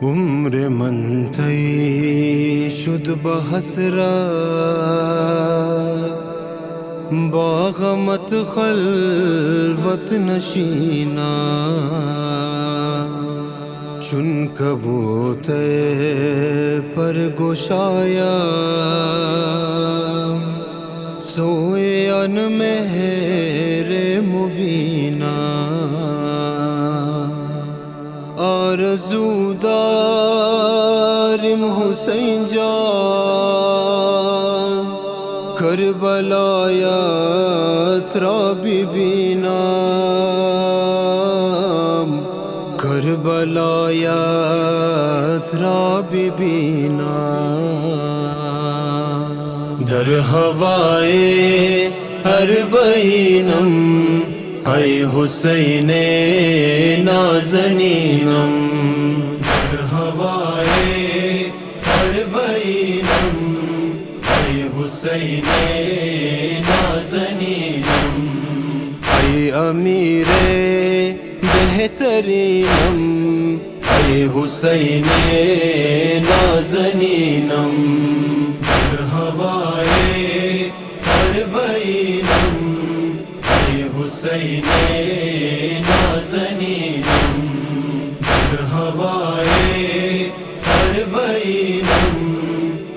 عمر منتهی شد به حسرت، با غمت خلوت نشینا، چون کبوتر پر گشایا سوی ان مهر مبینا. آرزو دارم حسین جان کربلایت را ببینم، کربلایت را ببینم. در هوای اربعینم ای حسین نازنینم، در هوای اربعینم ای حسین نازنینم. ای امیر بہترینم ای حسین نازنینم، در هوای اربعینم ای حسین نازنینم، در هوای اربعینم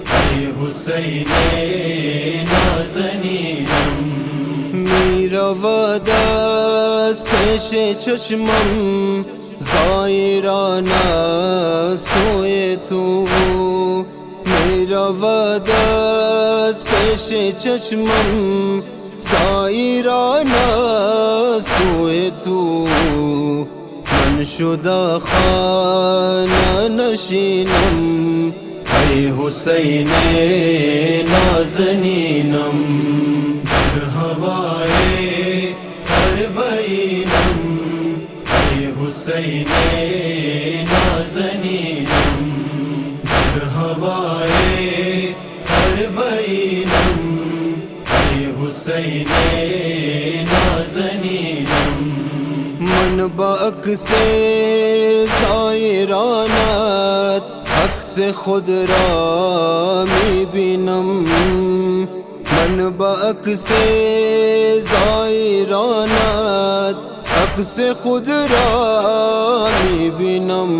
ای حسین نازنینم. میرود از پیش چشمم زائرانه سوی تو، میرود از پیش چشمم زائرانه سوی تو. من شده خانه نشینم ای حسین نازنینم، در هوای اربعینم ای حسین نازنینم، در هوای اربعینم ای حسین نازنینم. من با عکس زائرانت عکس خود را می بینم، من با عکس زائرانت عکس خود را می بینم.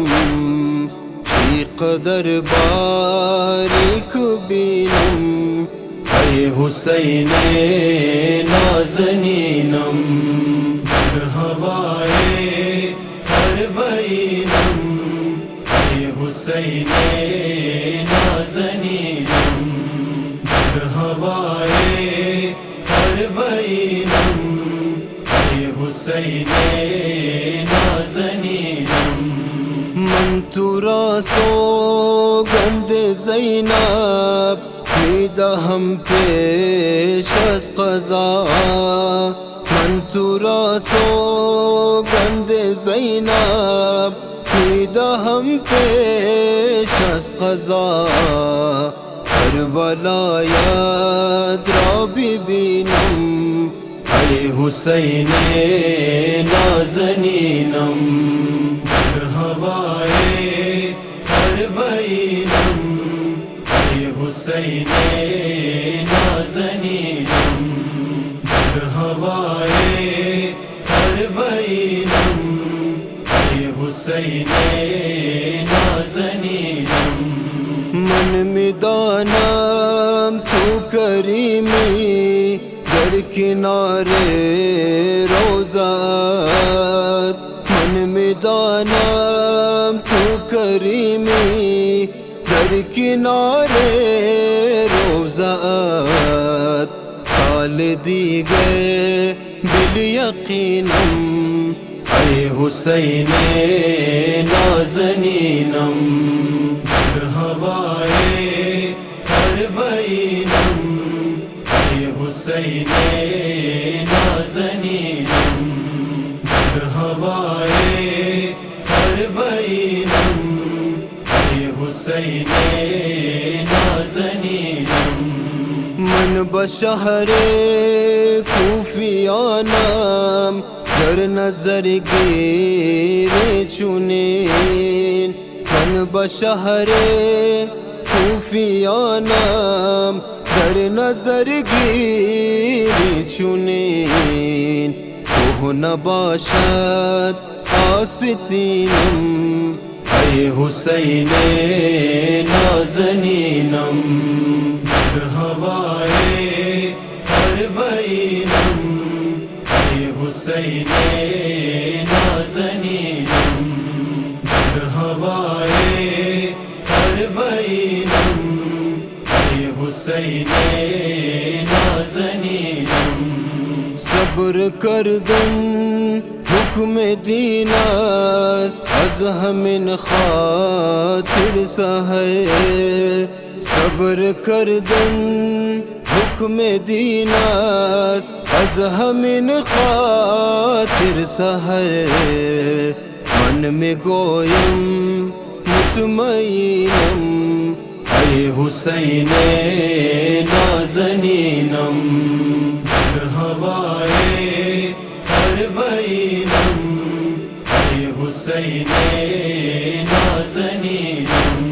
چی قدر باریک بینم ای حسین نازنینم، در هوای اربعینم ای حسین نازنینم، در هوای اربعینم ای حسین نازنینم. من تو را سوگند زینب می دهم پیش از قضا، من تو را سوگند زینب می دهم پیش از قضا. کربلایت را ببینم ای حسین نازنینم، در هوای اربعینم ای حسین نازنینم، در هوای اربعینم ای حسین نازنینم. من میدانم تو کریمی در کنار روزت، من میدانم تو کریمی در کنار روزت. سال دیگر بالیقینم ای حسین نازنینم، در هوای اربعینم ای حسین نازنینم، در هوای اربعینم ای حسین نازنینم. من به شهر کوفیانم در نظر گیر چونین، من بشہر کوفیانم در نظر گیری چنین کوه نباشد آستینم ای حسین نازنینم در ہوائے اربعینم ای حسین نازنینم در ہوائے اربعینم ای حسین نازنینم صبر کردن حکم دین است از همین خاطر سحر صبر کردن حکم دین است از همین خاطر سحر من میگویم مطمئنم ای حسین نازنینم در ہوائے اربعینم ای حسین نازنینم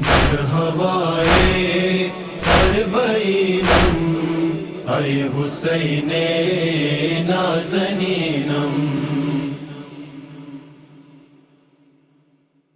در ہوائے اربعینم ای حسین نازنینم